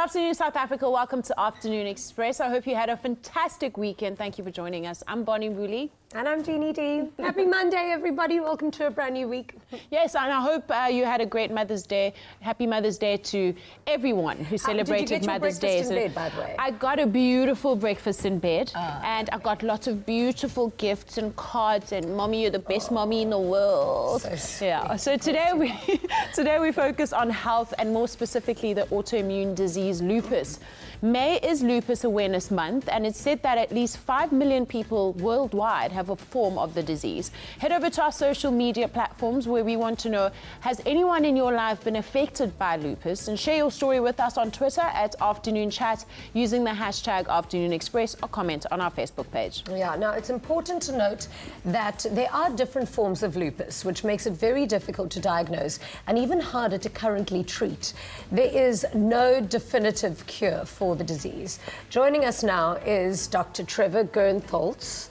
afternoon, South Africa. Welcome to Afternoon Express. I hope you had a fantastic weekend. Thank you for joining us. I'm Bonnie Woolley. And I'm Jeannie D. Happy Monday, everybody. Welcome to a brand new week. Yes, and I hope you had a great Mother's Day. Happy Mother's Day to everyone who celebrated Mother's Day. Did you get your breakfast in bed, by the way? I got a beautiful breakfast in bed, and I got lots of beautiful gifts and cards, and Mommy, you're the best mommy in the world. So sweet. Yeah, so today we focus on health, and more specifically the autoimmune disease lupus. May is Lupus Awareness Month, and it's said that at least 5 million people worldwide have a form of the disease. Head over to our social media platforms where we want to know, has anyone in your life been affected by lupus? And share your story with us on Twitter at Afternoon Chat using the hashtag Afternoon Express, or comment on our Facebook page. Yeah, now it's important to note that there are different forms of lupus, which makes it very difficult to diagnose and even harder to currently treat. There is no definitive cure for the disease. Joining us now is Dr. Trevor Gerntholtz,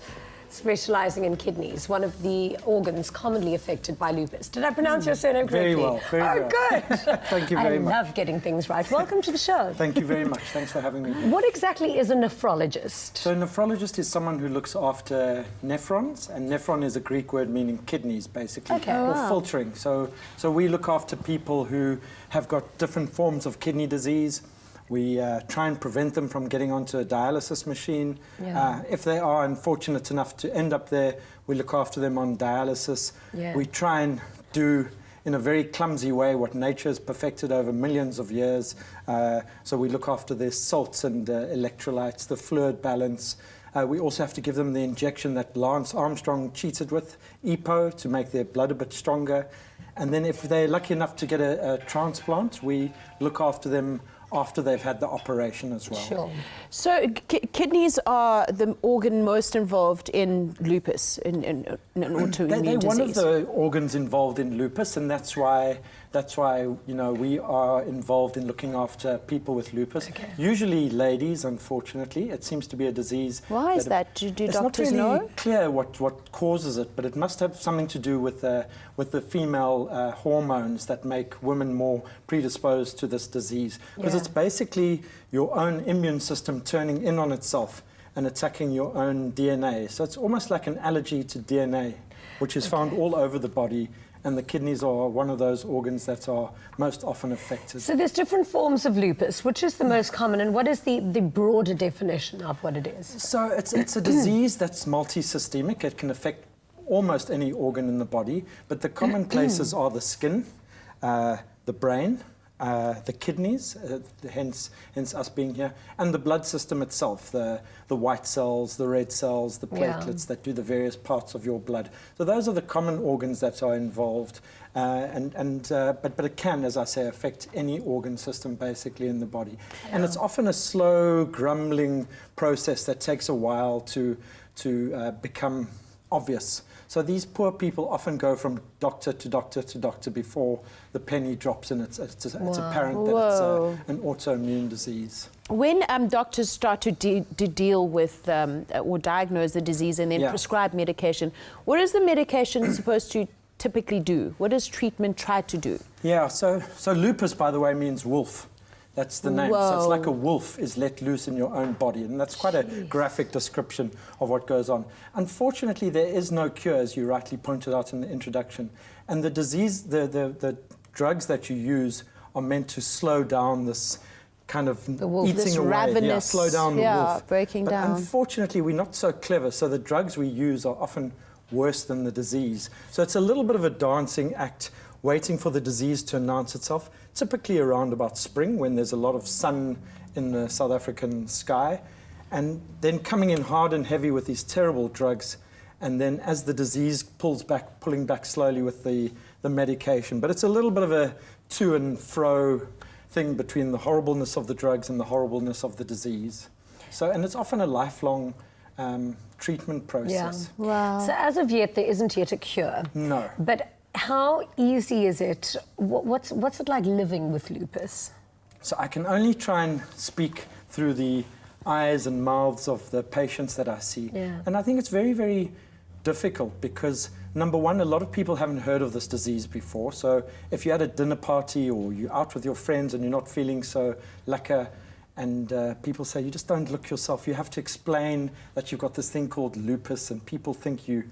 specializing in kidneys, one of the organs commonly affected by lupus. Did I pronounce your surname correctly? Very well, very well. Good. Thank you very much. I love getting things right. Welcome to the show. Thank you very much. Thanks for having me. What exactly is a nephrologist? So a nephrologist is someone who looks after nephrons, and nephron is a Greek word meaning kidneys, basically, or filtering. So we look after people who have got different forms of kidney disease. We try and prevent them from getting onto a dialysis machine. Yeah. If they are unfortunate enough to end up there, we look after them on dialysis. Yeah. We try and do, in a very clumsy way, what nature has perfected over millions of years. So we look after their salts and electrolytes, the fluid balance. We also have to give them the injection that Lance Armstrong cheated with, EPO, to make their blood a bit stronger. And then if they're lucky enough to get a transplant, we look after them after they've had the operation as well. Sure. So kidneys are the organ most involved in lupus, in autoimmune disease. They're one of the organs involved in lupus, and that's why we are involved in looking after people with lupus. Okay. Usually ladies, unfortunately. It seems to be a disease. Why is that? Do doctors know? It's not really clear what causes it, but it must have something to do with the female hormones that make women more predisposed to this disease. Because it's basically your own immune system turning in on itself and attacking your own DNA. So it's almost like an allergy to DNA, which is found all over the body, and the kidneys are one of those organs that are most often affected. So there's different forms of lupus. Which is the most common, and what is the broader definition of what it is? So it's a disease that's multisystemic. It can affect almost any organ in the body, but the common places are the skin, the brain, the kidneys, hence us being here, and the blood system itself, the white cells, the red cells, the platelets that do the various parts of your blood. So those are the common organs that are involved, but it can, as I say, affect any organ system basically in the body. Yeah. And it's often a slow, grumbling process that takes a while to become obvious. So these poor people often go from doctor to doctor to doctor before the penny drops, and it's apparent that it's an autoimmune disease. When doctors start to deal with or diagnose the disease and then prescribe medication, what is the medication supposed to typically do? What does treatment try to do? Yeah, so lupus, by the way, means wolf. That's the name. So it's like a wolf is let loose in your own body, and that's quite a graphic description of what goes on. Unfortunately, there is no cure, as you rightly pointed out in the introduction, and the disease, the drugs that you use are meant to slow down this kind of eating away, ravenous, slow down the wolf. Breaking down. Unfortunately, we're not so clever, so the drugs we use are often worse than the disease. So it's a little bit of a dancing act, waiting for the disease to announce itself, typically around about spring when there's a lot of sun in the South African sky, and then coming in hard and heavy with these terrible drugs, and then as the disease pulling back slowly with the medication. But it's a little bit of a to and fro thing between the horribleness of the drugs and the horribleness of the disease. And it's often a lifelong treatment process. Yeah. Wow. So as of yet, there isn't yet a cure. No. But how easy is it? What's it like living with lupus? So I can only try and speak through the eyes and mouths of the patients that I see. Yeah. And I think it's very, very difficult because number one, a lot of people haven't heard of this disease before. So if you're at a dinner party or you're out with your friends and you're not feeling so lekker, and people say, you just don't look yourself, you have to explain that you've got this thing called lupus, and people think you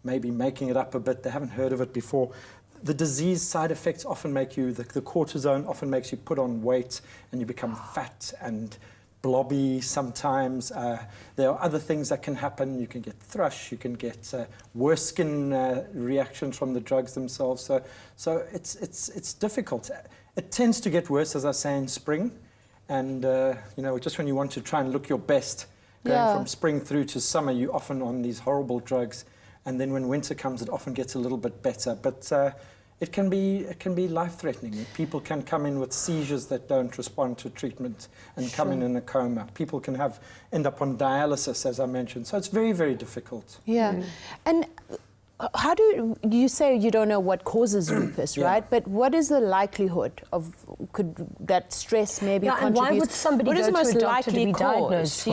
may be making it up a bit, they haven't heard of it before. The disease side effects often make you, the cortisone often makes you put on weight and you become fat and blobby sometimes. There are other things that can happen. You can get thrush, you can get worse skin reactions from the drugs themselves. So it's difficult. It tends to get worse, as I say, in spring. And, just when you want to try and look your best, going from spring through to summer, you're often on these horrible drugs. And then when winter comes, it often gets a little bit better. But it can be life-threatening. People can come in with seizures that don't respond to treatment and come in a coma. People can end up on dialysis, as I mentioned. So it's very, very difficult. Yeah. And how do you say you don't know what causes lupus, right? But what is the likelihood of could that stress maybe contribute? And why would somebody go to a doctor to be diagnosed?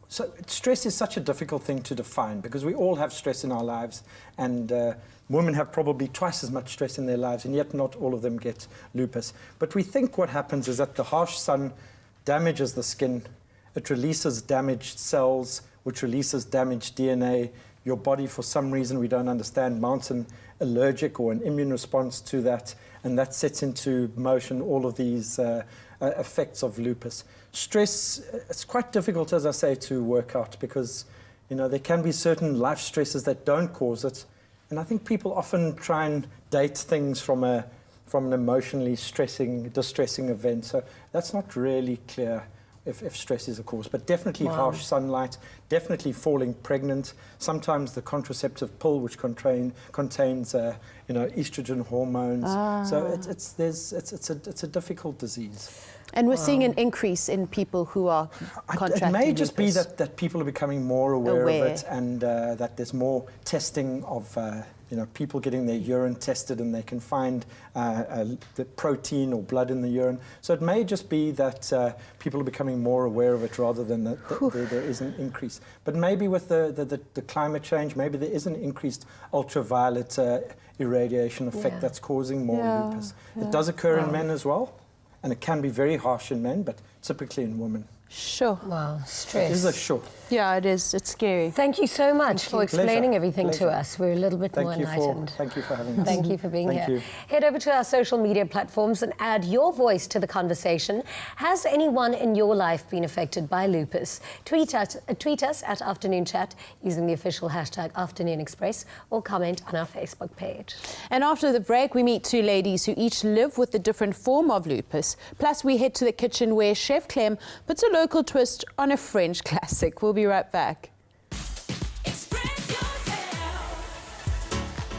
So stress is such a difficult thing to define because we all have stress in our lives, and women have probably twice as much stress in their lives, and yet not all of them get lupus. But we think what happens is that the harsh sun damages the skin. It releases damaged cells, which releases damaged DNA. Your body, for some reason we don't understand, mounts an allergic or an immune response to that, and that sets into motion all of these effects of lupus. Stress, it's quite difficult, as I say, to work out because, there can be certain life stresses that don't cause it. And I think people often try and date things from an emotionally distressing event. So that's not really clear if stress is a cause. But definitely harsh sunlight, definitely falling pregnant, sometimes the contraceptive pill, which contains estrogen hormones. So it's a difficult disease. And we're seeing an increase in people who are contracting It may just be lupus. that people are becoming more aware of it, and that there's more testing of people getting their urine tested, and they can find the protein or blood in the urine. So it may just be that people are becoming more aware of it rather than that there is an increase. But maybe with the climate change, maybe there is an increased ultraviolet irradiation effect that's causing more lupus. It does occur in men as well. And it can be very harsh in men, but typically in women. Sure. Wow, stress. It is a sure. Yeah, it is. It's scary. Thank you so much for explaining everything to Pleasure. us. We're a little bit more enlightened. Thank you for having us. Thank you for being Thank here. you. Head over to our social media platforms and add your voice to the conversation. Has anyone in your life been affected by lupus? Tweet us at Afternoon Chat using the official hashtag Afternoon Express, or comment on our Facebook page. And after the break, we meet two ladies who each live with a different form of lupus. Plus, we head to the kitchen where Chef Clem puts a local twist on a French classic. We'll be right back.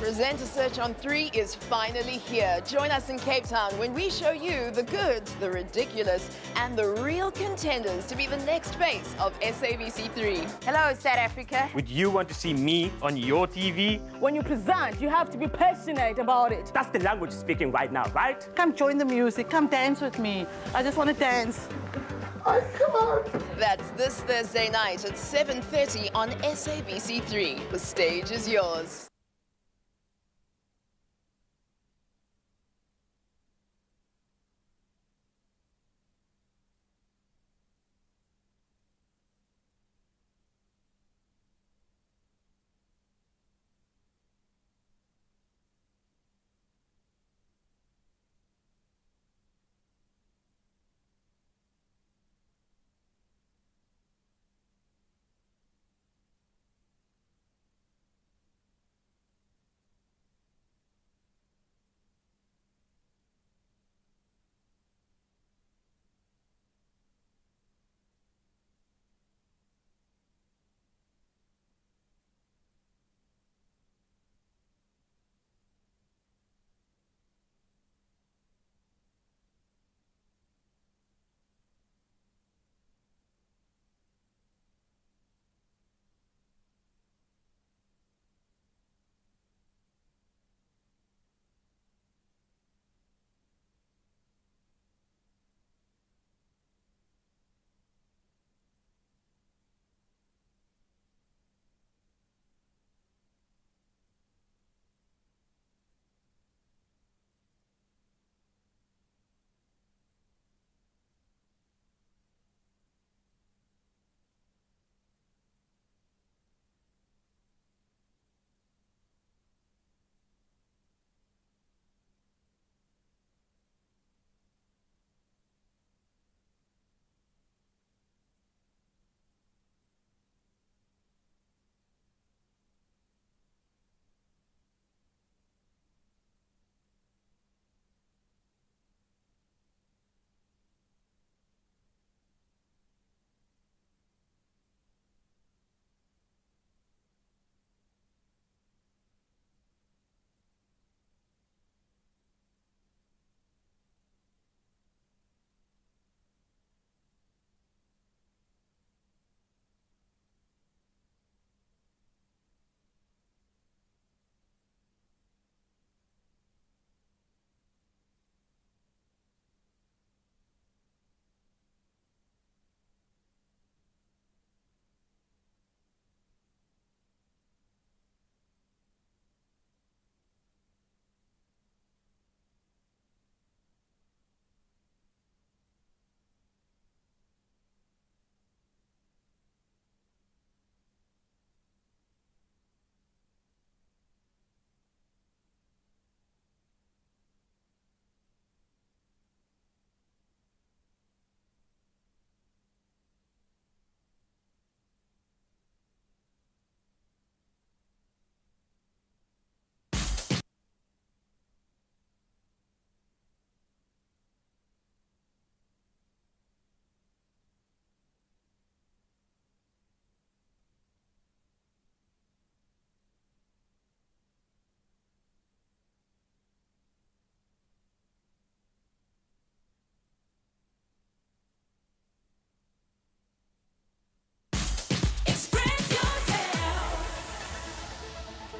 Presenter Search on 3 is finally here. Join us in Cape Town when we show you the good, the ridiculous, and the real contenders to be the next face of SABC3. Hello, South Africa. Would you want to see me on your TV? When you present, you have to be passionate about it. That's the language speaking right now, right? Come join the music. Come dance with me. I just want to dance. That's this Thursday night at 7:30 on SABC3. The stage is yours.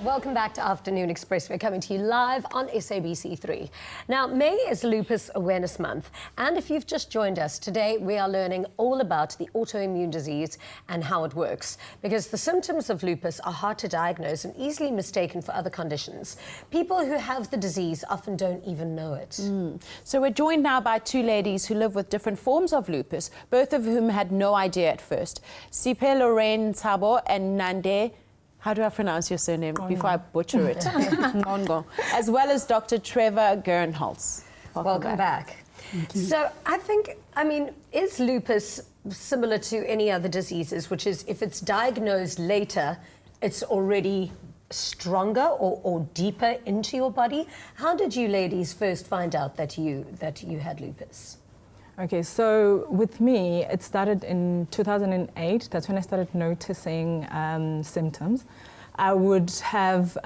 Welcome back to Afternoon Express. We're coming to you live on SABC3. Now, May is Lupus Awareness Month, and if you've just joined us, today we are learning all about the autoimmune disease and how it works, because the symptoms of lupus are hard to diagnose and easily mistaken for other conditions. People who have the disease often don't even know it. So we're joined now by two ladies who live with different forms of lupus, both of whom had no idea at first. Siphe, Ntsabo, and Nande. How do I pronounce your surname before I butcher it? Qongqo. As well as Dr. Trevor Gerntholtz. Welcome back. So I mean, is lupus similar to any other diseases, which is if it's diagnosed later, it's already stronger or deeper into your body? How did you ladies first find out that you had lupus? Okay, so with me, it started in 2008. That's when I started noticing symptoms. I would have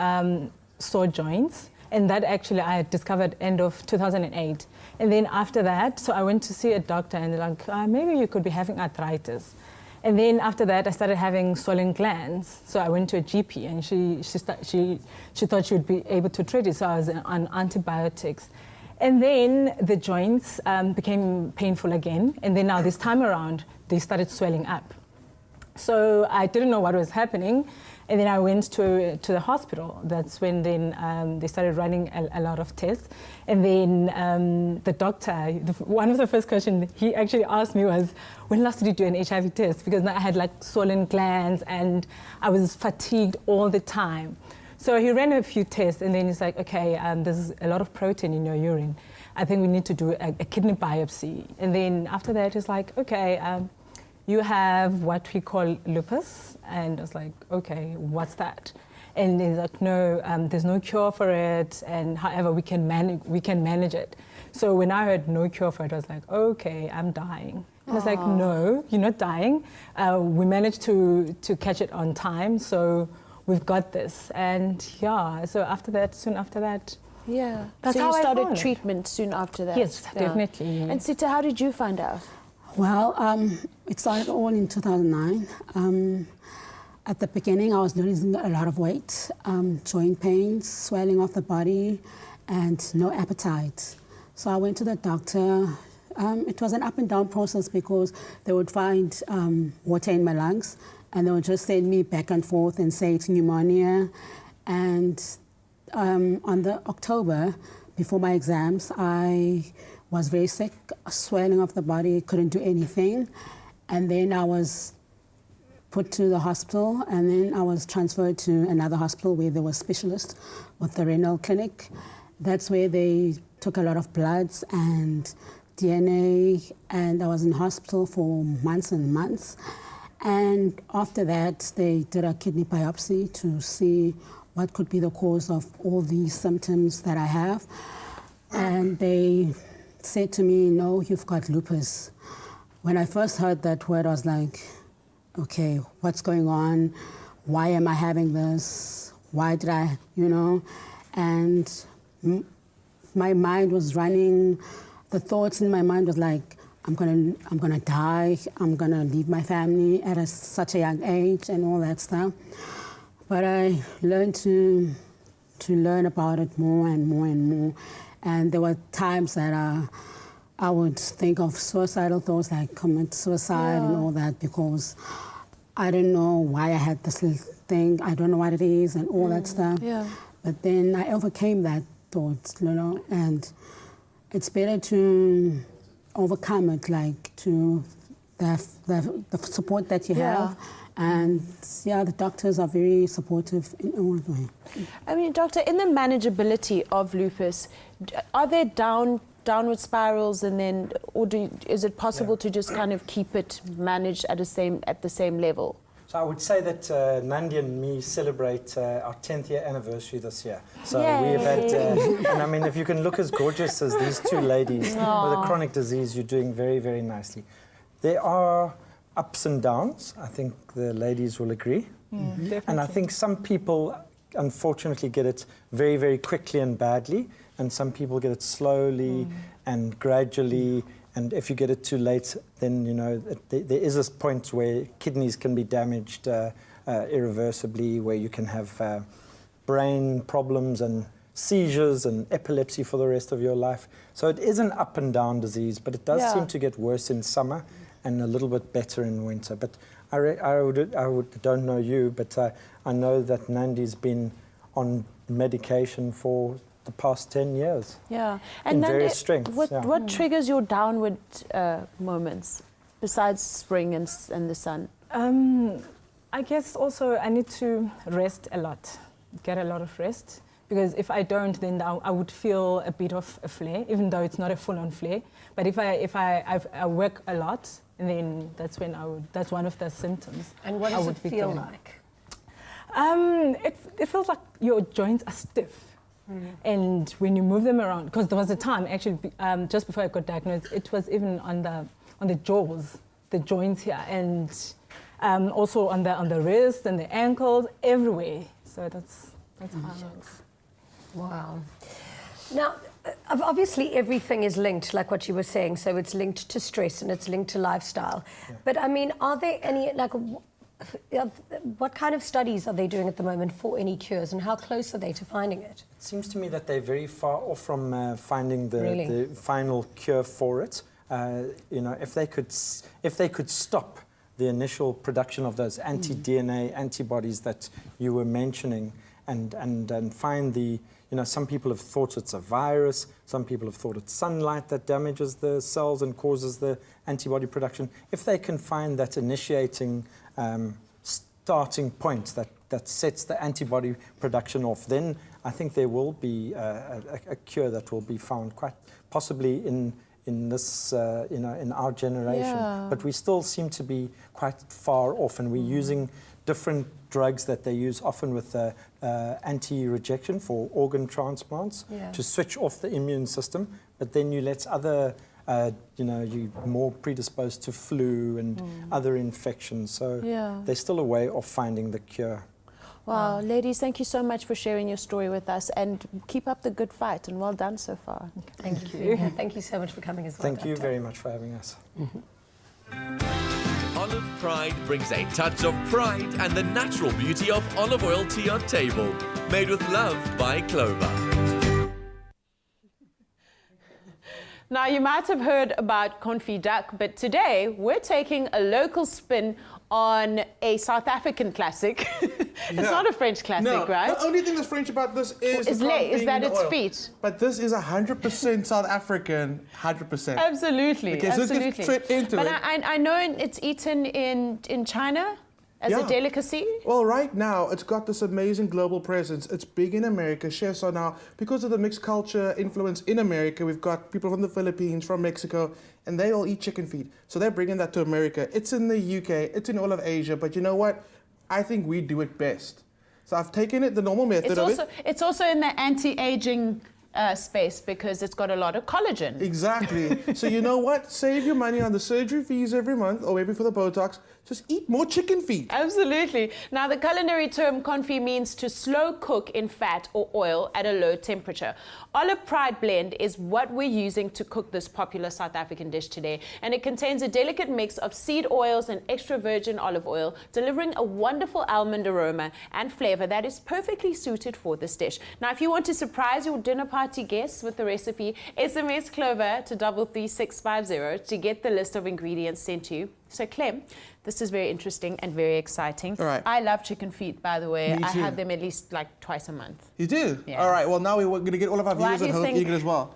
sore joints, and that actually I discovered end of 2008. And then after that, so I went to see a doctor, and they're like, maybe you could be having arthritis. And then after that, I started having swollen glands. So I went to a GP, and she thought she would be able to treat it. So I was on antibiotics. And then the joints became painful again. And then now this time around, they started swelling up. So I didn't know what was happening. And then I went to the hospital. That's when then they started running a lot of tests. And then the doctor, one of the first questions he actually asked me was, when last did you do an HIV test? Because I had like swollen glands and I was fatigued all the time. So he ran a few tests, and then he's like, okay, there's a lot of protein in your urine. I think we need to do a kidney biopsy. And then after that, he's like, okay, you have what we call lupus. And I was like, okay, what's that? And he's like, no, there's no cure for it. And however, we can manage it. So when I heard no cure for it, I was like, okay, I'm dying. And I was like, no, you're not dying. We managed to catch it on time. So we've got this. And yeah, so soon after that. Yeah. That's so how you I started found it. treatment soon after that? Yes, definitely. And Sita, how did you find out? Well, it started all in 2009. At the beginning, I was losing a lot of weight, joint pains, swelling of the body, and no appetite. So I went to the doctor. It was an up and down process because they would find water in my lungs, and they would just send me back and forth and say it's pneumonia. And on the October, before my exams, I was very sick, swelling of the body, couldn't do anything. And then I was put to the hospital, and then I was transferred to another hospital where there were specialists with the renal clinic. That's where they took a lot of bloods and DNA, and I was in hospital for months and months. And after that, they did a kidney biopsy to see what could be the cause of all these symptoms that I have. And they said to me, no, you've got lupus. When I first heard that word, I was like, okay, what's going on? Why am I having this? Why did I, And my mind was running. The thoughts in my mind was like, I'm gonna die. I'm gonna leave my family at such a young age and all that stuff. But I learned to learn about it more and more and more. And there were times that I would think of suicidal thoughts, like commit suicide and all that, because I didn't know why I had this little thing. I don't know what it is and all that stuff. Yeah. But then I overcame that thought, and it's better to overcome it, like to the support that you have. And the doctors are very supportive in all the way. I mean, doctor, in the manageability of lupus, are there downward spirals, and then, or is it possible to just kind of keep it managed at the same level? So I would say that Nande and me celebrate our 10th year anniversary this year. So we have had, and I mean, if you can look as gorgeous as these two ladies with a chronic disease, you're doing very, very nicely. There are ups and downs. I think the ladies will agree. And I think some people, unfortunately, get it very, very quickly and badly, and some people get it slowly and gradually. And if you get it too late, then, there is this point where kidneys can be damaged irreversibly, where you can have brain problems and seizures and epilepsy for the rest of your life. So it is an up and down disease, but it does seem to get worse in summer and a little bit better in winter. But I don't know you, but I know that Nande's been on medication for the past 10 years. Yeah. And in various strengths. What triggers your downward moments besides spring and the sun? I guess also I need to rest a lot, get a lot of rest. Because if I don't, then I would feel a bit of a flare, even though it's not a full-on flare. But if I work a lot, then that's when that's one of the symptoms. And what does it feel like? It feels like your joints are stiff. And when you move them around, because there was a time actually just before I got diagnosed, it was even on the jaws, the joints here, and also on the wrist and the ankles, everywhere. So that's how it looks. Wow. Now, obviously everything is linked, like what you were saying, so it's linked to stress and it's linked to lifestyle. Yeah. But I mean, are there any, like, what kind of studies are they doing at the moment for any cures, and how close are they to finding it? It seems to me that they're very far off from finding the final cure for it. You know, if they could stop the initial production of those anti-DNA antibodies that you were mentioning, and find the, you know, some people have thought it's a virus, some people have thought it's sunlight that damages the cells and causes the antibody production. If they can find that initiating starting point that sets the antibody production off, then I think there will be a cure that will be found quite possibly in this, you know, in our generation. Yeah. But we still seem to be quite far off, and we're using different drugs that they use often with anti-rejection for organ transplants to switch off the immune system, but then you let other, you know, you're more predisposed to flu and other infections. So they're still a way of finding the cure. Wow, ladies, thank you so much for sharing your story with us, and keep up the good fight, and well done so far. Thank you. Yeah, thank you so much for coming as well. Thank you very much for having us. Olive Pride brings a touch of pride and the natural beauty of olive oil to your table. Made with love by Clover. Now, you might have heard about confit duck, but today we're taking a local spin on a South African classic. It's not a French classic, right? The only thing that's French about this is that it's feet. But this is 100% South African, 100%. Absolutely. Okay, so let's get straight into it. But I know it's eaten in China as a delicacy. Well, right now, it's got this amazing global presence. It's big in America. Chefs are now, because of the mixed culture influence in America, we've got people from the Philippines, from Mexico, and they all eat chicken feet. So they're bringing that to America. It's in the UK, it's in all of Asia, but you know what? I think we do it best. So I've taken it, the normal method of it. It's also in the anti-aging space because it's got a lot of collagen. Exactly. So you know what? Save your money on the surgery fees every month, or maybe for the Botox. Just eat more chicken feet. Absolutely. Now, the culinary term confit means to slow cook in fat or oil at a low temperature. Olive Pride blend is what we're using to cook this popular South African dish today, and it contains a delicate mix of seed oils and extra virgin olive oil, delivering a wonderful almond aroma and flavor that is perfectly suited for this dish. Now, if you want to surprise your dinner party guests with the recipe, SMS Clover to 33650 to get the list of ingredients sent to you. So, Clem, this is very interesting and very exciting. All right. I love chicken feet, by the way. Me I too. have them at least like twice a month. You do? Yeah. All right, well, now we're going to get all of our viewers at home eating as well.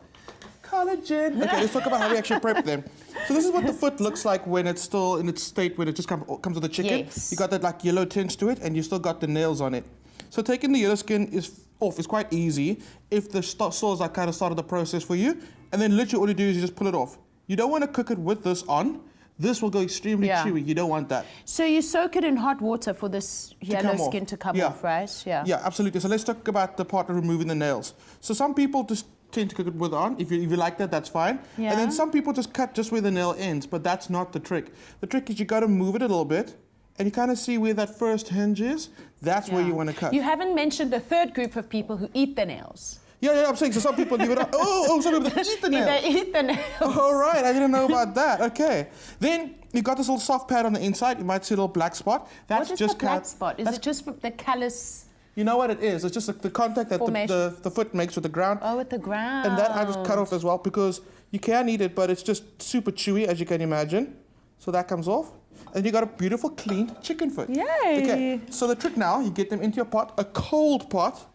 Collagen. Okay, let's talk about how we actually prep them. So this is what the foot looks like when it's still in its state, when it just comes with the chicken. Yes. You got that like yellow tinge to it, and you still got the nails on it. So taking the yellow skin off is quite easy if the sores are kind of started the process for you. And then literally all you do is you just pull it off. You don't want to cook it with this on. This will go extremely chewy. You don't want that. So you soak it in hot water for this yellow skin to come off, right? Yeah, absolutely. So let's talk about the part of removing the nails. So some people just tend to cook it with on. If you like that, that's fine. Yeah. And then some people just cut just where the nail ends, but that's not the trick. The trick is you got to move it a little bit, and you kind of see where that first hinge is. That's where you want to cut. You haven't mentioned the third group of people who eat the nails. Yeah, I'm saying, so some people leave it out. Some people eat the nails. They eat the nails. All right, I didn't know about that. Okay. Then you got this little soft pad on the inside. You might see a little black spot. That's what is just the black spot? Is it just the callus? You know what it is? It's just the contact that the foot makes with the ground. Oh, with the ground. And that I just cut off as well because you can eat it, but it's just super chewy, as you can imagine. So that comes off. And you got a beautiful, clean chicken foot. Yay! Okay, so the trick now, you get them into your pot, a cold pot,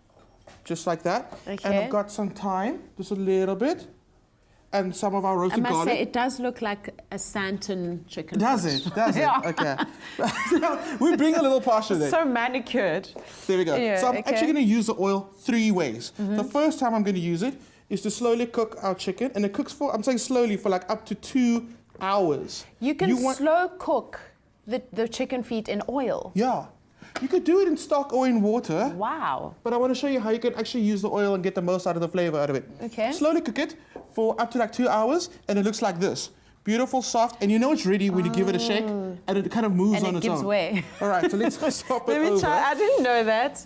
just like that. Okay. And I've got some thyme, just a little bit, and some of our roasted garlic. I must say, it does look like a Santon chicken. Does it? Does it? Okay. We bring a little passion there. So manicured. There we go. Yeah, so I'm actually going to use the oil 3 ways. The first time I'm going to use it is to slowly cook our chicken, and it cooks for, I'm saying slowly, for like up to 2 hours. You can slow cook the chicken feet in oil. Yeah. You could do it in stock or in water. Wow. But I want to show you how you can actually use the oil and get the most out of the flavor out of it. Okay. Slowly cook it for up to like 2 hours, and it looks like this. Beautiful, soft, and you know it's ready when you give it a shake, and it kind of moves on its own. And it gives way. All right, so let's swap it over. Let me try. I didn't know that.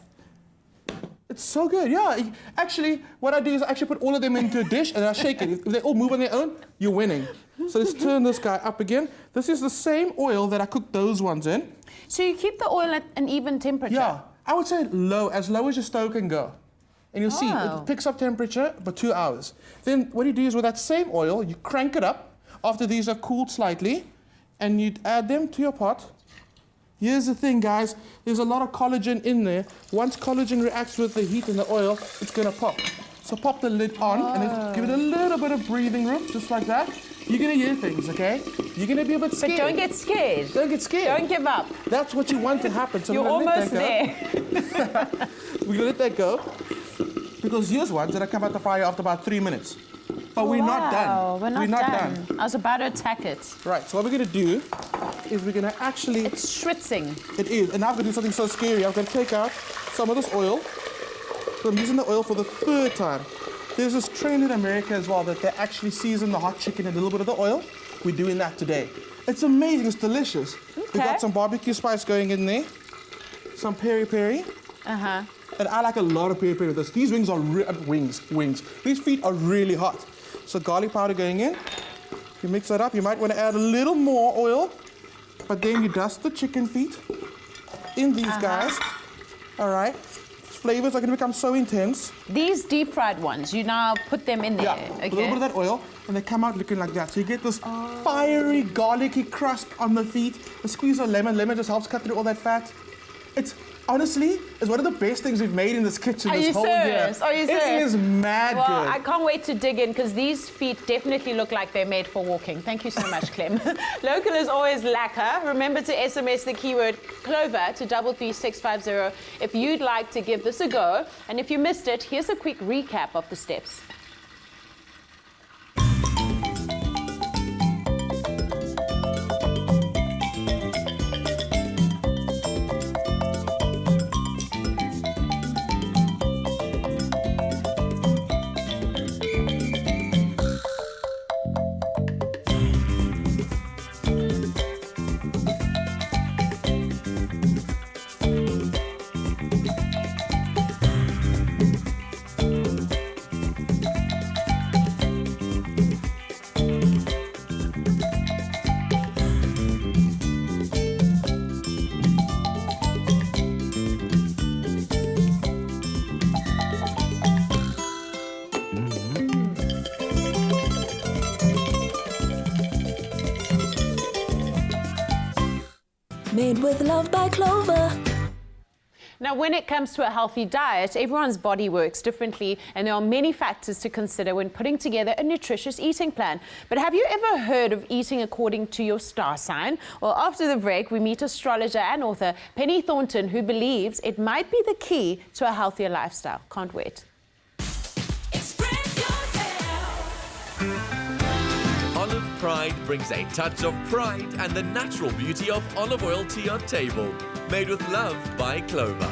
It's so good, yeah. Actually, what I do is I actually put all of them into a dish and I shake it. If they all move on their own, you're winning. So let's turn this guy up again. This is the same oil that I cooked those ones in. So you keep the oil at an even temperature? Yeah, I would say low, as low as your stove can go. And you'll see, it picks up temperature for 2 hours. Then what you do is with that same oil, you crank it up after these are cooled slightly, and you add them to your pot. Here's the thing, guys. There's a lot of collagen in there. Once collagen reacts with the heat and the oil, it's going to pop. So pop the lid on and then give it a little bit of breathing room, just like that. You're going to hear things, okay? You're going to be a bit scared. But don't get scared. Don't get scared. Don't give up. That's what you want to happen. So You're almost there. We're going to let that go. Because here's ones that come out the fire after about 3 minutes. But we're not done. We're not done. I was about to attack it. Right, so what we're going to do is we're going to actually... It's schwitzing. It is. And now I'm going to do something so scary. I'm going to take out some of this oil. So I'm using the oil for the 3rd time. There's this trend in America as well that they actually season the hot chicken in a little bit of the oil. We're doing that today. It's amazing. It's delicious. Okay. We've got some barbecue spice going in there. Some peri-peri. Uh-huh. And I like a lot of peri-peri with this. These wings are... wings. These feet are really hot. So garlic powder going in. You mix that up. You might want to add a little more oil. But then you dust the chicken feet in these guys. All right. Flavors are going to become so intense. These deep fried ones, you now put them in there. Yeah, okay. a little bit of that oil, and they come out looking like that. So you get this fiery, garlicky crust on the feet. A squeeze of lemon. Lemon just helps cut through all that fat. It's honestly, it's one of the best things we've made in this kitchen this whole year. Are you serious? It is mad well, good. I can't wait to dig in because these feet definitely look like they're made for walking. Thank you so much, Clem. Local is always lacquer. Remember to SMS the keyword Clover to 33650 if you'd like to give this a go. And if you missed it, here's a quick recap of the steps. Made with love by Clover. Now, when it comes to a healthy diet, everyone's body works differently, and there are many factors to consider when putting together a nutritious eating plan. But have you ever heard of eating according to your star sign? Well, after the break, we meet astrologer and author Penny Thornton, who believes it might be the key to a healthier lifestyle. Can't wait. Olive Pride brings a touch of pride and the natural beauty of olive oil to your table. Made with love by Clover.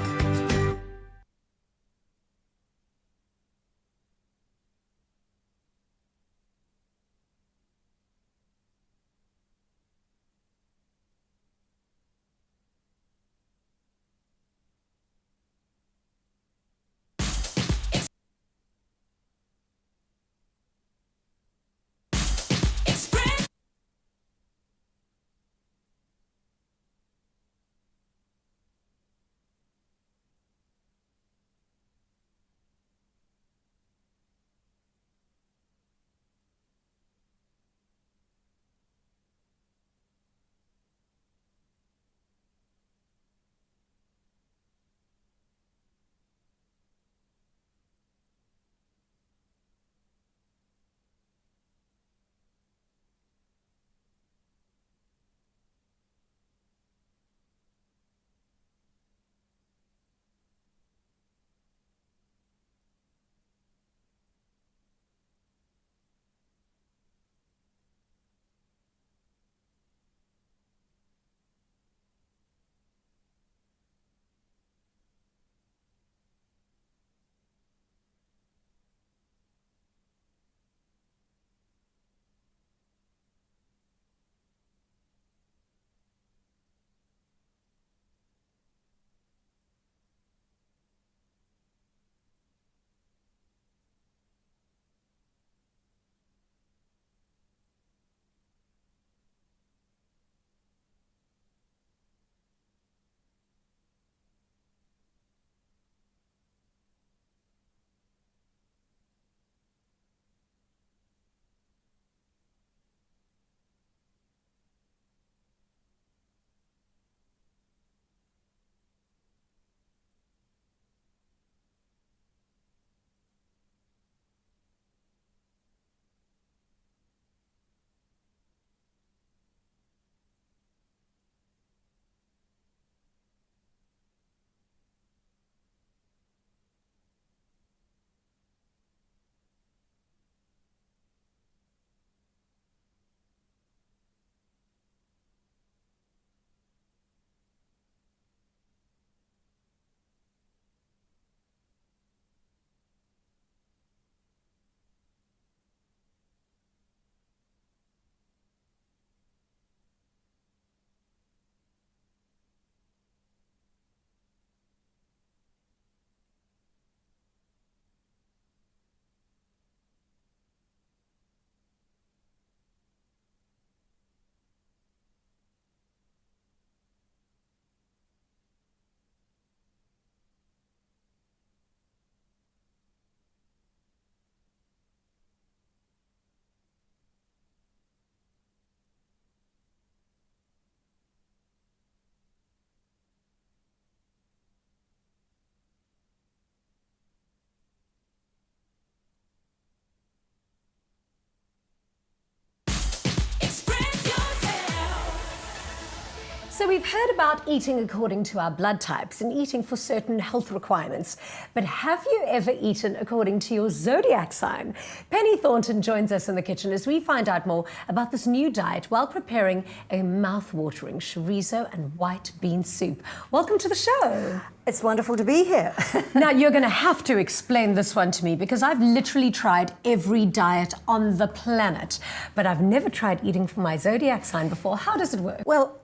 So we've heard about eating according to our blood types and eating for certain health requirements. But have you ever eaten according to your zodiac sign? Penny Thornton joins us in the kitchen as we find out more about this new diet while preparing a mouth-watering chorizo and white bean soup. Welcome to the show. It's wonderful to be here. Now, you're going to have to explain this one to me because I've literally tried every diet on the planet, but I've never tried eating for my zodiac sign before. How does it work? Well,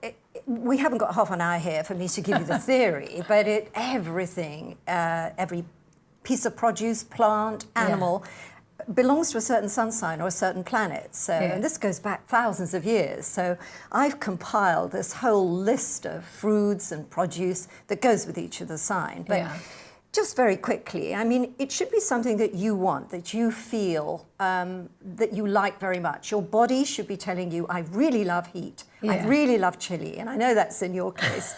we haven't got half an hour here for me to give you the theory, but everything, every piece of produce, plant, animal, belongs to a certain sun sign or a certain planet. So, and this goes back thousands of years. So I've compiled this whole list of fruits and produce that goes with each of the sign. But just very quickly, I mean, it should be something that you want, that you feel that you like very much. Your body should be telling you, I really love heat. I really love chili. And I know that's in your case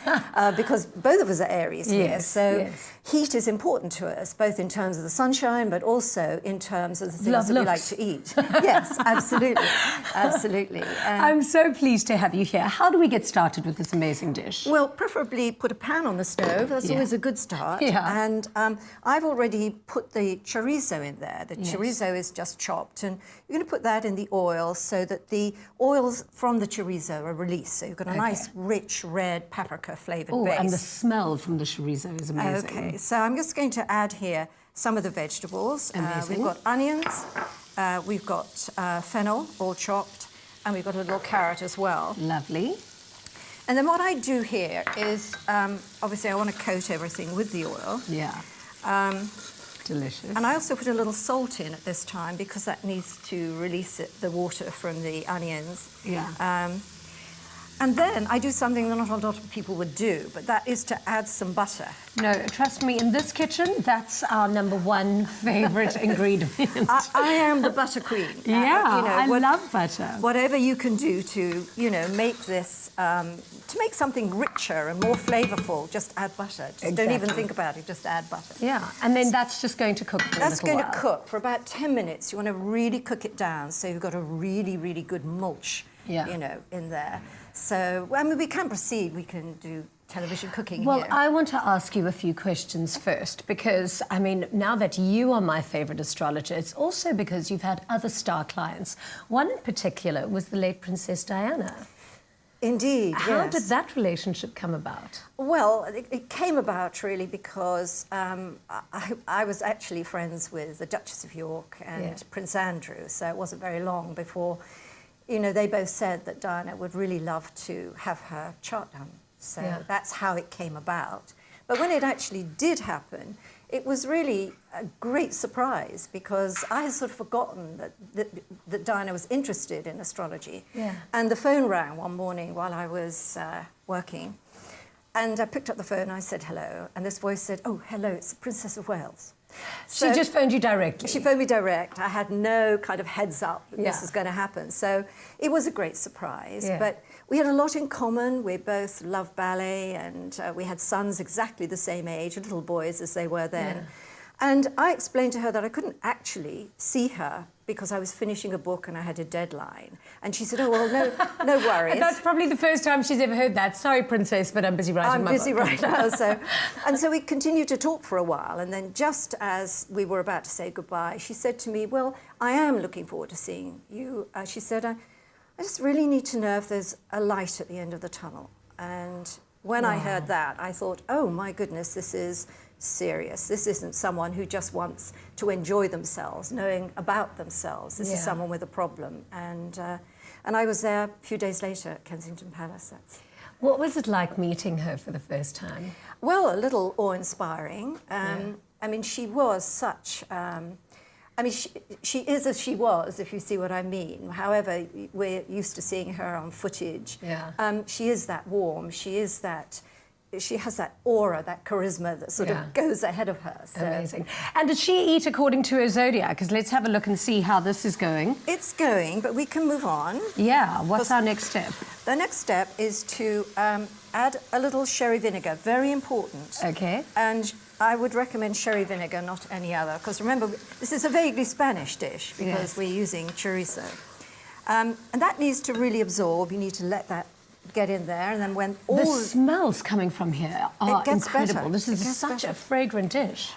because both of us are Aries here. So heat is important to us, both in terms of the sunshine, but also in terms of the things that we like to eat. Yes, absolutely. Absolutely. I'm so pleased to have you here. How do we get started with this amazing dish? Well, preferably put a pan on the stove. That's always a good start. And I've already put the chorizo in there. The chorizo is just chopped, and you're going to put that in the oil so that the oils from the chorizo are released. So you've got a nice, rich, red, paprika-flavoured base. And the smell from the chorizo is amazing. Okay, so I'm just going to add here some of the vegetables. We've got onions, we've got fennel, all chopped, and we've got a little carrot as well. Lovely. And then what I do here is, obviously I want to coat everything with the oil. Delicious. And I also put a little salt in at this time because that needs to release the water from the onions. And then I do something that not a lot of people would do, but that is to add some butter. No, trust me, in this kitchen, that's our #1 favourite ingredient. I am the butter queen. I love butter. Whatever you can do to, make this, to make something richer and more flavourful, just add butter. Just don't even think about it, just add butter. And then that's just going to cook for a little while. That's going to cook for about 10 minutes. You want to really cook it down so you've got a really, really good mulch, in there. So, I mean, we can proceed. We can do television cooking Well, here. I want to ask you a few questions first because, I mean, now that you are my favourite astrologer, it's also because you've had other star clients. One in particular was the late Princess Diana. Indeed, How did that relationship come about? Well, it came about really because I was actually friends with the Duchess of York and Prince Andrew, so it wasn't very long before, they both said that Diana would really love to have her chart done. So that's how it came about. But when it actually did happen, it was really a great surprise because I had sort of forgotten that Diana was interested in astrology. And the phone rang one morning while I was working. And I picked up the phone and I said, hello. And this voice said, oh, hello, it's the Princess of Wales. So she just phoned you directly? She phoned me direct. I had no kind of heads up that this was going to happen. So it was a great surprise. But we had a lot in common. We both loved ballet and we had sons exactly the same age, little boys as they were then. And I explained to her that I couldn't actually see her because I was finishing a book and I had a deadline. And she said, oh, well, no worries. That's probably the first time she's ever heard that. Sorry, Princess, but I'm busy writing my book. I'm busy right now. And so we continued to talk for a while. And then just as we were about to say goodbye, she said to me, well, I am looking forward to seeing you. She said, I just really need to know if there's a light at the end of the tunnel. And when I heard that, I thought, oh, my goodness, this is serious. This isn't someone who just wants to enjoy themselves, knowing about themselves. This is someone with a problem. And I was there a few days later at Kensington Palace. What was it like meeting her for the first time? Well, a little awe-inspiring. I mean, she was such... I mean, she is as she was, if you see what I mean. However, we're used to seeing her on footage. She is that warm. She is that... She has that aura, that charisma that sort of goes ahead of her. So. Amazing. And did she eat according to her zodiac? Because let's have a look and see how this is going. It's going, but we can move on. Yeah, what's our next step? The next step is to add a little sherry vinegar, very important. Okay. And I would recommend sherry vinegar, not any other, because remember, this is a vaguely Spanish dish because we're using chorizo. And that needs to really absorb. You need to let that get in there, and then when The smells coming from here are it gets incredible. better. This is It gets such better. a fragrant dish.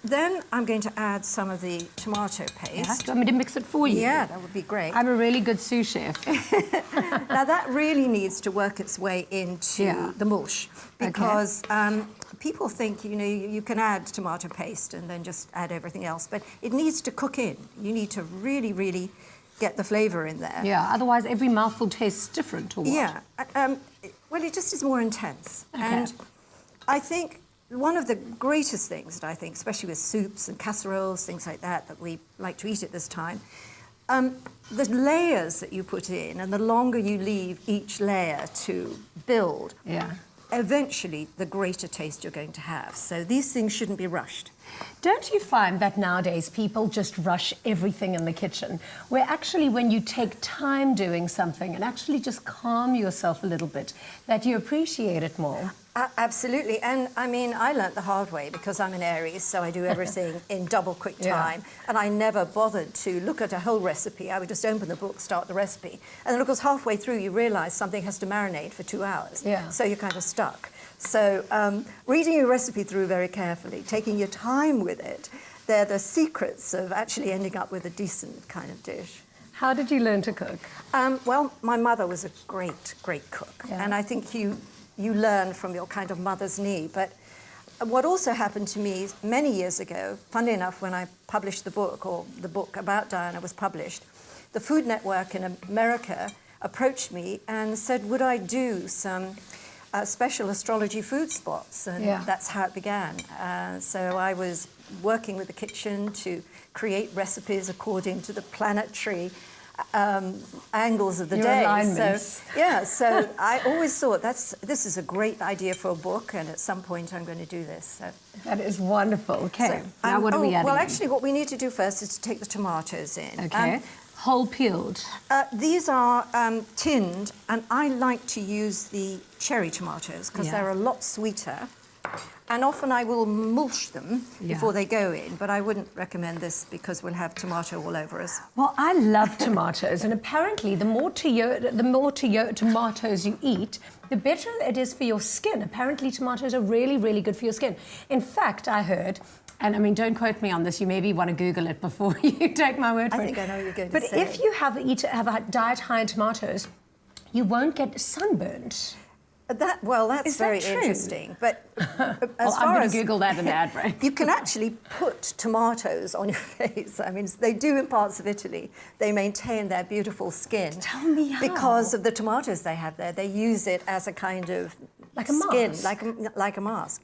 Then I'm going to add some of the tomato paste. Yeah, do you want me to mix it for you? Yeah, that would be great. I'm a really good sous chef. Now that really needs to work its way into the mulch, because people think, you know, you can add tomato paste and then just add everything else, but it needs to cook in. You need to really, really get the flavour in there. Yeah, otherwise every mouthful tastes different, or what? Yeah, well, it just is more intense. And I think one of the greatest things that I think, especially with soups and casseroles, things like that, that we like to eat at this time, the layers that you put in, and the longer you leave each layer to build, eventually the greater taste you're going to have. So these things shouldn't be rushed. Don't you find that nowadays people just rush everything in the kitchen, where actually when you take time doing something and actually just calm yourself a little bit, that you appreciate it more? Absolutely. And I mean, I learnt the hard way because I'm an Aries, so I do everything in double quick time. And I never bothered to look at a whole recipe. I would just open the book, start the recipe. And then, of course, halfway through, you realise something has to marinate for 2 hours. So you're kind of stuck. So reading your recipe through very carefully, taking your time with it, they're the secrets of actually ending up with a decent kind of dish. How did you learn to cook? Well, my mother was a great, great cook. And I think you learn from your kind of mother's knee. But what also happened to me many years ago, funnily enough, when I published the book, or the book about Diana was published, the Food Network in America approached me and said, would I do some special astrology food spots? And that's how it began. So I was working with the kitchen to create recipes according to the planetary angles of the day. So I always thought this is a great idea for a book, and at some point I'm going to do this. So. That is wonderful. Okay, so, now what are we adding? Well, actually, what we need to do first is to take the tomatoes in. Okay. Whole peeled? These are tinned, and I like to use the cherry tomatoes because they're a lot sweeter. And often I will mulch them before they go in, but I wouldn't recommend this because we'll have tomato all over us. Well, I love tomatoes, and apparently the more tomatoes you eat, the better it is for your skin. Apparently tomatoes are really, really good for your skin. In fact, I heard, and I mean, don't quote me on this, you maybe want to Google it before you take my word for it. I think I know what you're going to but say. if you have a diet high in tomatoes, you won't get sunburned. That's very interesting. But as I'm going to Google that in the ad break. You can actually put tomatoes on your face. I mean, they do in parts of Italy. They maintain their beautiful skin. Tell me how. Because of the tomatoes they have there. They use it as a kind of skin, like a mask.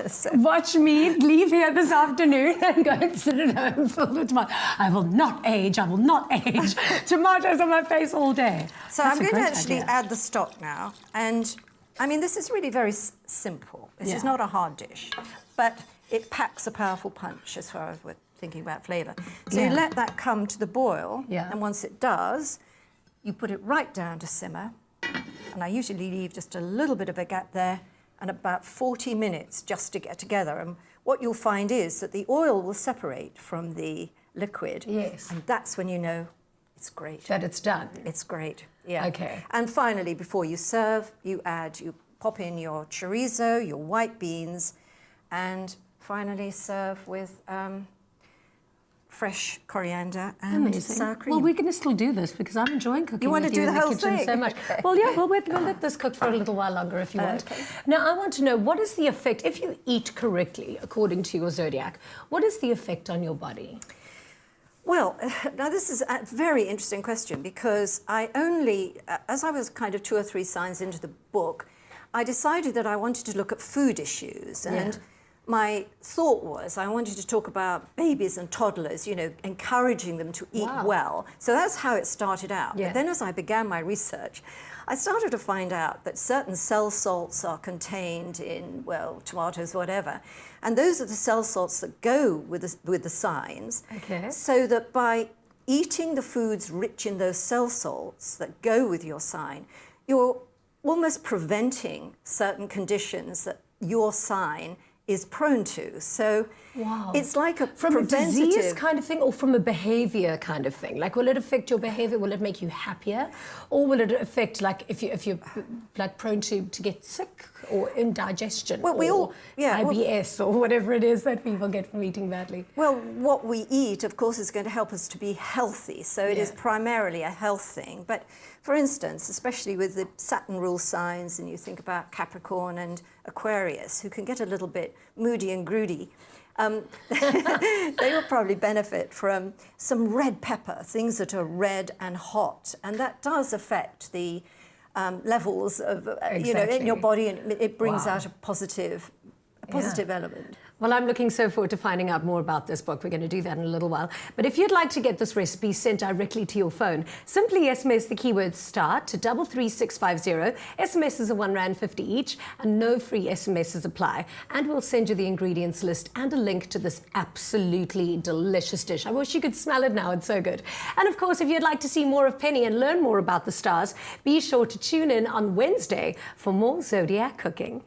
So. Watch me leave here this afternoon and go and sit at home filled with tomatoes. I will not age. Tomatoes on my face all day. So I'm going to actually add the stock now. And, I mean, this is really very simple. This is not a hard dish. But it packs a powerful punch as far as we're thinking about flavour. So you let that come to the boil. And once it does, you put it right down to simmer. And I usually leave just a little bit of a gap there, and about 40 minutes just to get together. And what you'll find is that the oil will separate from the liquid. Yes. And that's when you know it's great. That it's done. It's great, yeah. Okay. And finally, before you serve, you pop in your chorizo, your white beans, and finally serve with fresh coriander and sour cream. Well, we're going to still do this because I'm enjoying cooking. You want to do the in the whole kitchen thing? So much. Well, yeah, we'll let this cook for a little while longer if you want. Now, I want to know, what is the effect, if you eat correctly, according to your zodiac, what is the effect on your body? Well, now this is a very interesting question because I only, as I was kind of 2 or 3 signs into the book, I decided that I wanted to look at food issues. And my thought was I wanted to talk about babies and toddlers, you know, encouraging them to eat well. So that's how it started out. But then as I began my research, I started to find out that certain cell salts are contained in, well, tomatoes, whatever. And those are the cell salts that go with the signs. So that by eating the foods rich in those cell salts that go with your sign, you're almost preventing certain conditions that your sign is prone to. So Wow. it's like a from a disease preventative kind of thing, or from a behavior kind of thing. Like, will it affect your behavior? Will it make you happier, or will it affect, like, if you're like prone to get sick or indigestion, Well, we all- yeah, well- IBS or whatever it is that people get from eating badly? Well, what we eat, of course, is going to help us to be healthy. So it is primarily a health thing. But for instance, especially with the Saturn rule signs, and you think about Capricorn and Aquarius, who can get a little bit moody and groody, they will probably benefit from some red pepper, things that are red and hot. And that does affect the levels of, in your body, and it brings out a positive element. Well, I'm looking so forward to finding out more about this book. We're going to do that in a little while. But if you'd like to get this recipe sent directly to your phone, simply SMS the keyword START to 33650. SMSs are R1.50 each, and no free SMSs apply. And we'll send you the ingredients list and a link to this absolutely delicious dish. I wish you could smell it now. It's so good. And of course, if you'd like to see more of Penny and learn more about the stars, be sure to tune in on Wednesday for more Zodiac cooking.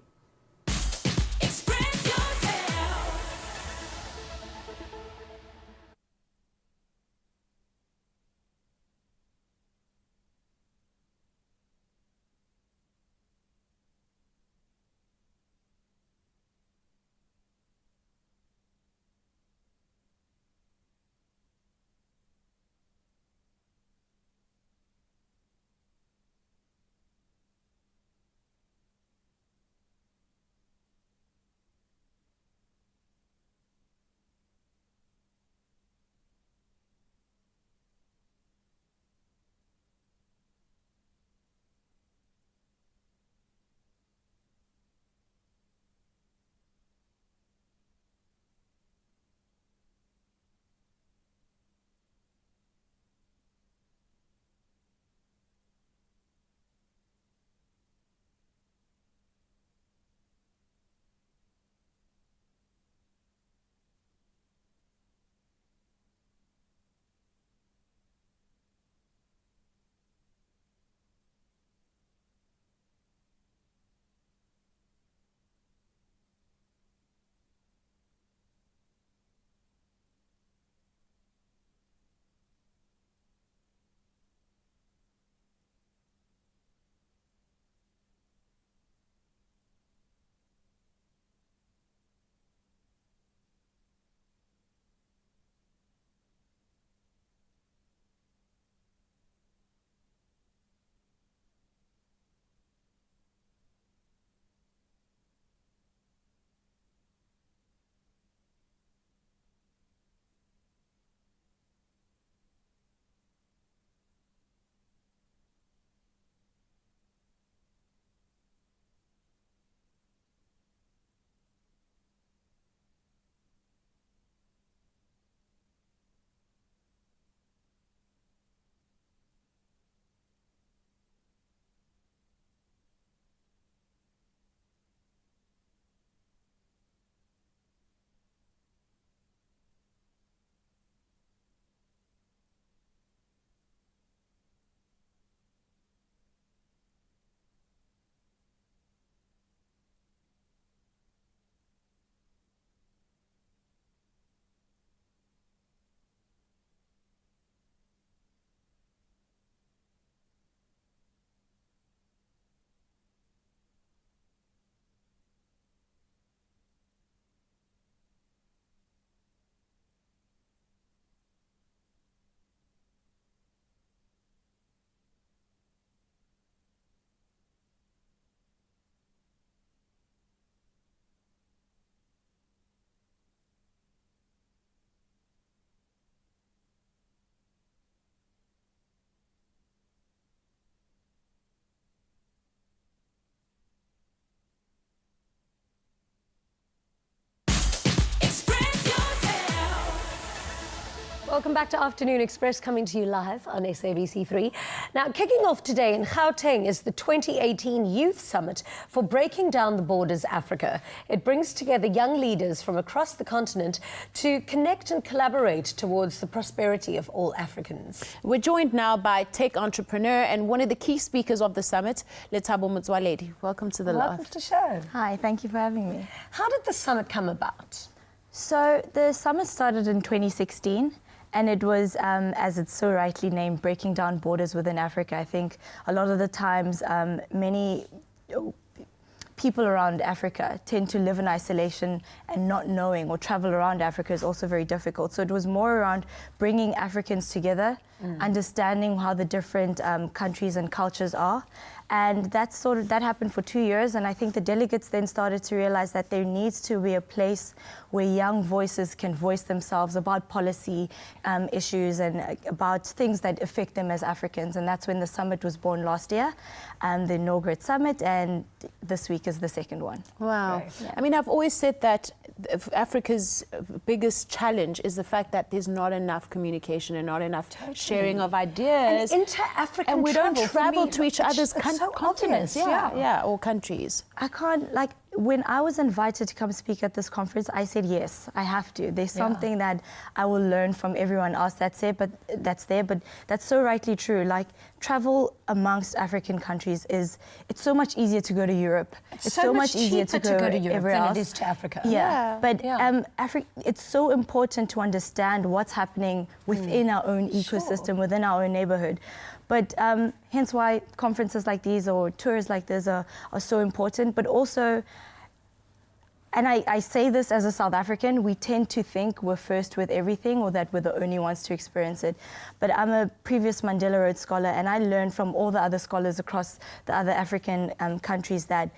Welcome back to Afternoon Express, coming to you live on SABC3. Now, kicking off today in Gauteng is the 2018 Youth Summit for Breaking Down the Borders Africa. It brings together young leaders from across the continent to connect and collaborate towards the prosperity of all Africans. We're joined now by tech entrepreneur and one of the key speakers of the summit, Lethabo Motsoaledi. Welcome to the Welcome live. to the show. Hi, thank you for having me. How did the summit come about? So the summit started in 2016. And it was, as it's so rightly named, breaking down borders within Africa. I think a lot of the times, many people around Africa tend to live in isolation, and not knowing or travel around Africa is also very difficult. So it was more around bringing Africans together, understanding how the different countries and cultures are. And that happened for 2 years, and I think the delegates then started to realize that there needs to be a place where young voices can voice themselves about policy issues and about things that affect them as Africans. And that's when the summit was born last year, the inaugural summit, and this week is the second one. Wow. Right. Yeah. I mean, I've always said that Africa's biggest challenge is the fact that there's not enough communication and not enough sharing of ideas. And inter-African and we don't travel to each other's so continents, obvious, or countries. I can't, like, when I was invited to come speak at this conference, I said, yes, I have to. There's something that I will learn from everyone else that's there, but that's so rightly true. Like, travel amongst African countries it's so much easier to go to Europe. It's so much easier to go to Europe than else. it is to Africa. But it's so important to understand what's happening within our own ecosystem, within our own neighborhood. But hence why conferences like these or tours like this are so important. But also, and I say this as a South African, we tend to think we're first with everything or that we're the only ones to experience it. But I'm a previous Mandela Rhodes Scholar, and I learned from all the other scholars across the other African countries that,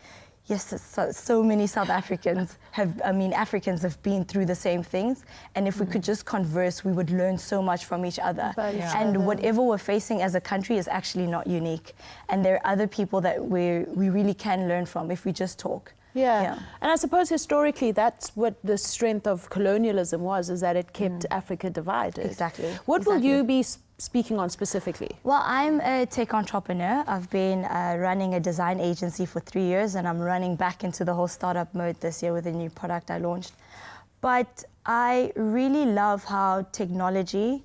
yes, so many South Africans Africans have been through the same things. And if we could just converse, we would learn so much from each other. And whatever we're facing as a country is actually not unique. And there are other people that we really can learn from if we just talk. Yeah. And I suppose historically that's what the strength of colonialism was, is that it kept Africa divided. Exactly. What will you be speaking on specifically? Well, I'm a tech entrepreneur. I've been running a design agency for 3 years, and I'm running back into the whole startup mode this year with a new product I launched. But I really love how technology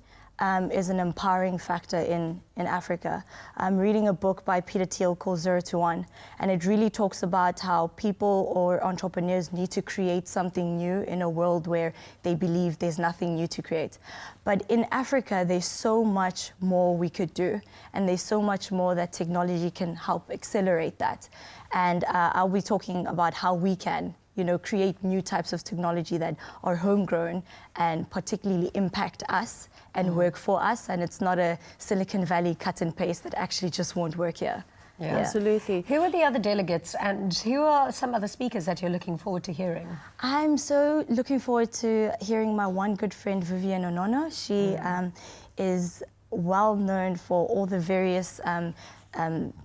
is an empowering factor in Africa. I'm reading a book by Peter Thiel called 0 to 1, and it really talks about how people or entrepreneurs need to create something new in a world where they believe there's nothing new to create. But in Africa, there's so much more we could do, and there's so much more that technology can help accelerate that. And I'll be talking about how we can create new types of technology that are homegrown and particularly impact us and work for us. And it's not a Silicon Valley cut and paste that actually just won't work here. Yeah. Absolutely. Who are the other delegates, and who are some other speakers that you're looking forward to hearing? I'm so looking forward to hearing my one good friend, Vivian Onono. She is well known for all the various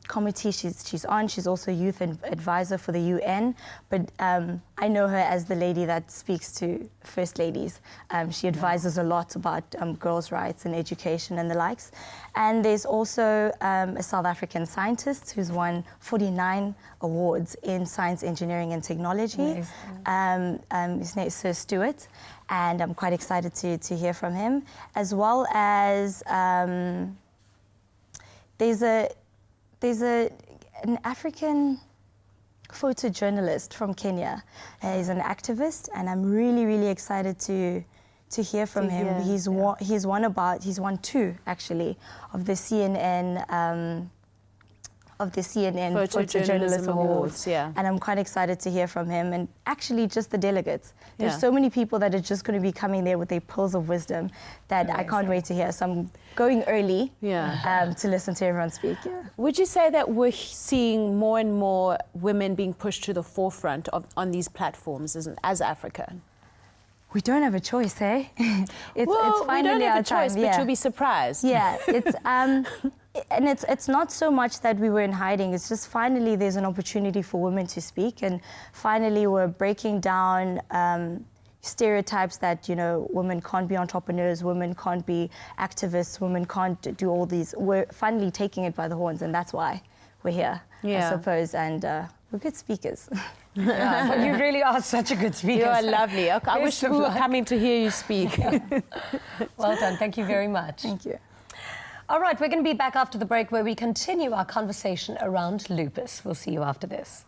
committee she's on. She's also youth advisor for the UN, but I know her as the lady that speaks to first ladies. She advises a lot about girls' rights and education and the likes. And there's also a South African scientist who's won 49 awards in science, engineering and technology. His name is Sir Stuart, and I'm quite excited to hear from him, as well as there's an African photojournalist from Kenya. He's an activist, and I'm really, really excited to hear from him. He's won 2 actually of the CNN Photojournalism Awards. And I'm quite excited to hear from him, and actually just the delegates. There's so many people that are just going to be coming there with their pearls of wisdom that I can't wait to hear. So I'm going early to listen to everyone speak. Would you say that we're seeing more and more women being pushed to the forefront on these platforms as Africa? We don't have a choice, eh? It's finally we don't have our a choice, time. but you'll be surprised. Yeah, it's and it's not so much that we were in hiding. It's just finally there's an opportunity for women to speak, and finally we're breaking down, stereotypes that, you know, women can't be entrepreneurs, women can't be activists, women can't do all these. We're finally taking it by the horns, and that's why we're here, I suppose, and we're good speakers. Yeah, but you really are such a good speaker. You are lovely. Okay, I wish we were coming to hear you speak. Well done. Thank you very much. Thank you. All right, we're going to be back after the break where we continue our conversation around lupus. We'll see you after this.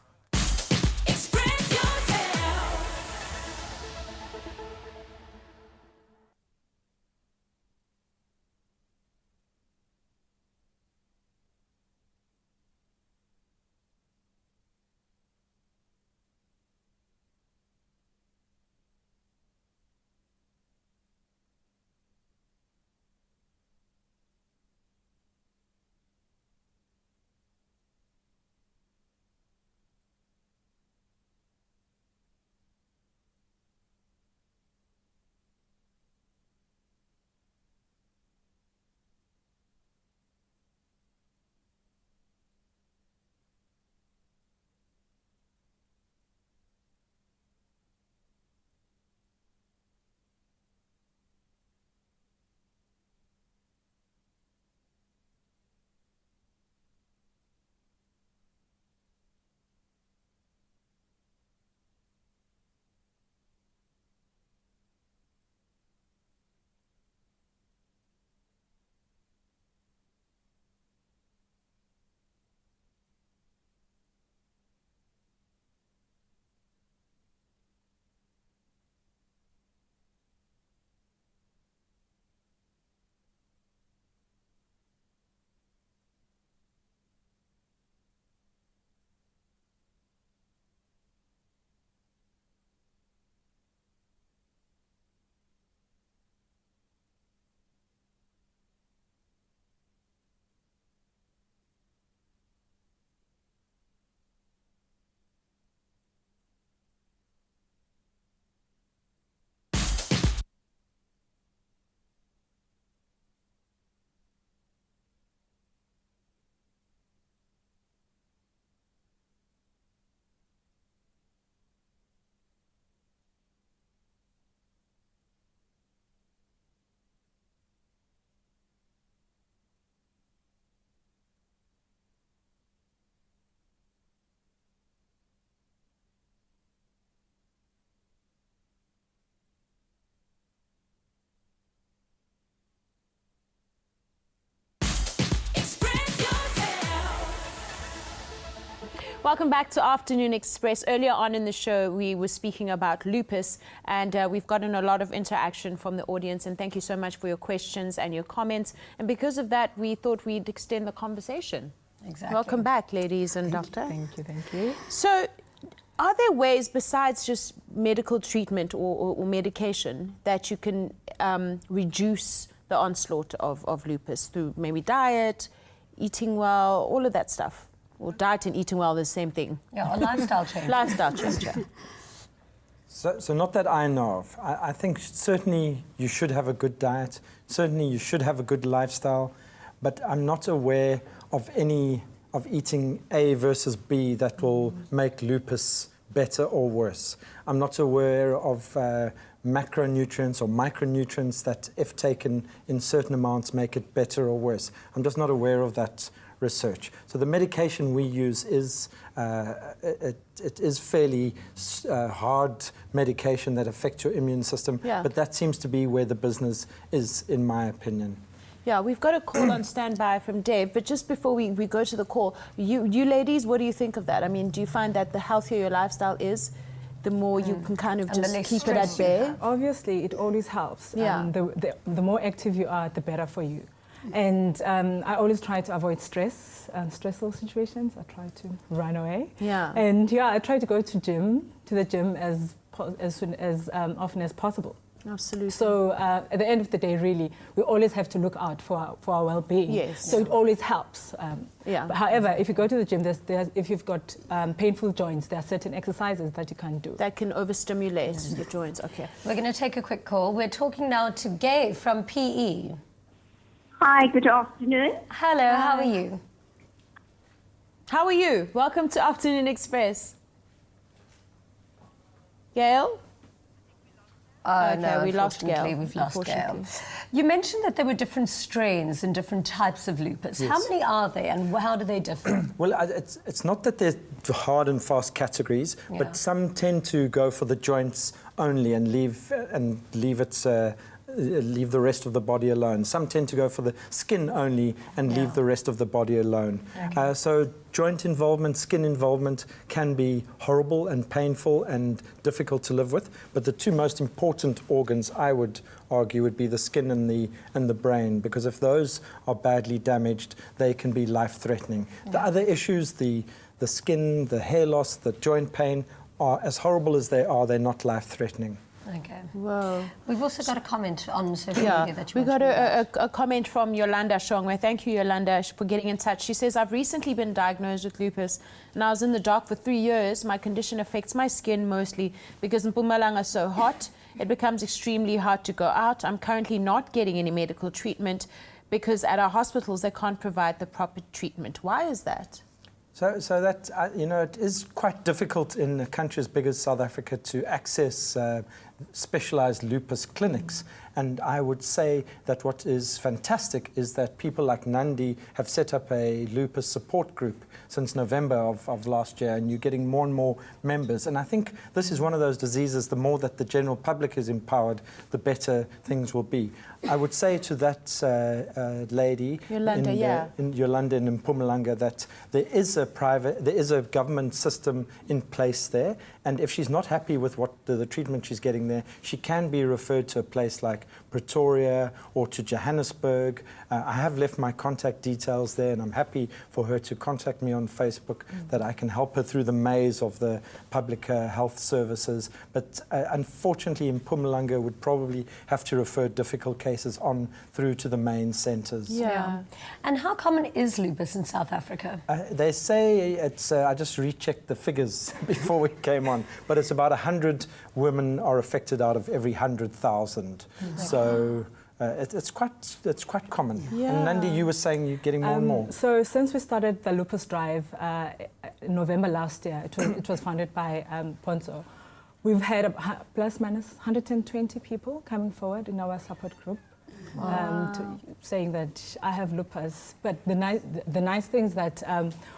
Welcome back to Afternoon Express. Earlier on in the show, we were speaking about lupus, and we've gotten a lot of interaction from the audience, and thank you so much for your questions and your comments. And because of that, we thought we'd extend the conversation. Exactly. Welcome back, ladies and doctor. Thank you, thank you. So, are there ways besides just medical treatment or medication that you can reduce the onslaught of lupus through maybe diet, eating well, all of that stuff? Or diet and eating well, the same thing. Yeah, or lifestyle change. Lifestyle change. So not that I know of. I think certainly you should have a good diet. Certainly you should have a good lifestyle. But I'm not aware of eating A versus B that will make lupus better or worse. I'm not aware of macronutrients or micronutrients that, if taken in certain amounts, make it better or worse. I'm just not aware of that research. So the medication we use is it is fairly hard medication that affects your immune system, but that seems to be where the business is, in my opinion. Yeah, we've got a call on standby from Dave, but just before we go to the call, you ladies, what do you think of that? I mean, do you find that the healthier your lifestyle is, the more you can kind of just keep it at bay? Obviously, it always helps. Yeah. The more active you are, the better for you. And I always try to avoid stressful situations. I try to run away. Yeah. And I try to go to the gym as often as possible. Absolutely. So at the end of the day, really, we always have to look out for our well-being. Yes. So it always helps. But however, if you go to the gym, if you've got painful joints, there are certain exercises that you can't do. That can overstimulate the joints. Okay. We're going to take a quick call. We're talking now to Gay from PE. Hi, good afternoon. Hello, how are you? How are you? Welcome to Afternoon Express. Gail? Oh, Okay, no, we lost Gail. unfortunately, we've lost Gail. Unfortunately. You mentioned that there were different strains and different types of lupus. Yes. How many are there and how do they differ? Well, it's not that there's hard and fast categories, Yeah. but some tend to go for the joints only and leave the rest of the body alone. Some tend to go for the skin only and leave the rest of the body alone. Okay. So joint involvement, skin involvement can be horrible and painful and difficult to live with, but the two most important organs, I would argue, would be the skin and the brain, because if those are badly damaged, they can be life-threatening. Yeah. The other issues, the skin, the hair loss, the joint pain, are as horrible as they are, they're not life-threatening. Okay. Whoa. We've also got a comment on social media that you we want got to read. a comment from Yolanda Qongqo. Thank you, Yolanda, for getting in touch. She says, I've recently been diagnosed with lupus and I was in the dark for 3 years. My condition affects my skin mostly because Mpumalanga is so hot. It becomes extremely hard to go out. I'm currently not getting any medical treatment because at our hospitals they can't provide the proper treatment. Why is that? So that, it is quite difficult in a country as big as South Africa to access specialized lupus clinics. And I would say that what is fantastic is that people like Nande have set up a lupus support group since November of last year, and you're getting more and more members. And I think this is one of those diseases, the more that the general public is empowered, the better things will be. I would say to that lady, Yolanda, in Yolanda in Mpumalanga, that there is a government system in place there, and if she's not happy with what the treatment she's getting there, she can be referred to a place like Pretoria or to Johannesburg. I have left my contact details there, and I'm happy for her to contact me on Facebook that I can help her through the maze of the public health services. But unfortunately, Mpumalanga would probably have to refer difficult cases on through to the main centres. Yeah. And how common is lupus in South Africa? They say it's, I just rechecked the figures before we came on, but it's about 100 women are affected out of every 100,000. So it's quite common. Yeah. And Nande, you were saying you're getting more and more. So since we started the Lupus Drive in November last year, it was founded by Qongqo. We've had plus minus 120 people coming forward in our support group. Saying that I have lupus, but the nice thing is that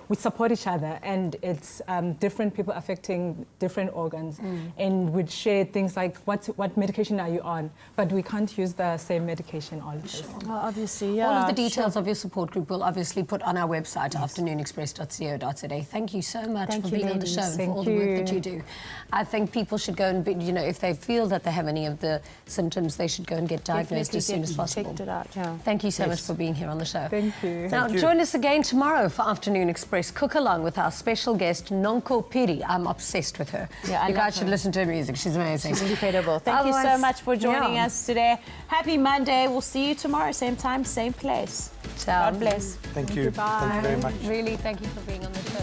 we support each other, and it's different people affecting different organs, and we'd share things like what medication are you on, but we can't use the same medication always. Sure. Well, obviously, yeah. All of the details of your support group we'll obviously put on our website, afternoonexpress.co.za. Thank you so much for being on the show and for all the work that you do. I think people should go and, if they feel that they have any of the symptoms, they should go and get diagnosed as soon as possible. Checked it out, yeah. Thank you so much for being here on the show. Thank you. Now, join us again tomorrow for Afternoon Express Cook Along with our special guest, Qongqo Piri. I'm obsessed with her. Yeah, you guys should listen to her music. She's amazing. She's incredible. Thank you so much for joining us today. Happy Monday. We'll see you tomorrow, same time, same place. Ciao. God bless. Thank you. Bye. Thank you very much. Really, thank you for being on the show.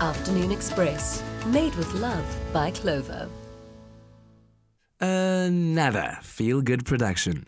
Afternoon Express, made with love by Clover. Nada, feel good production.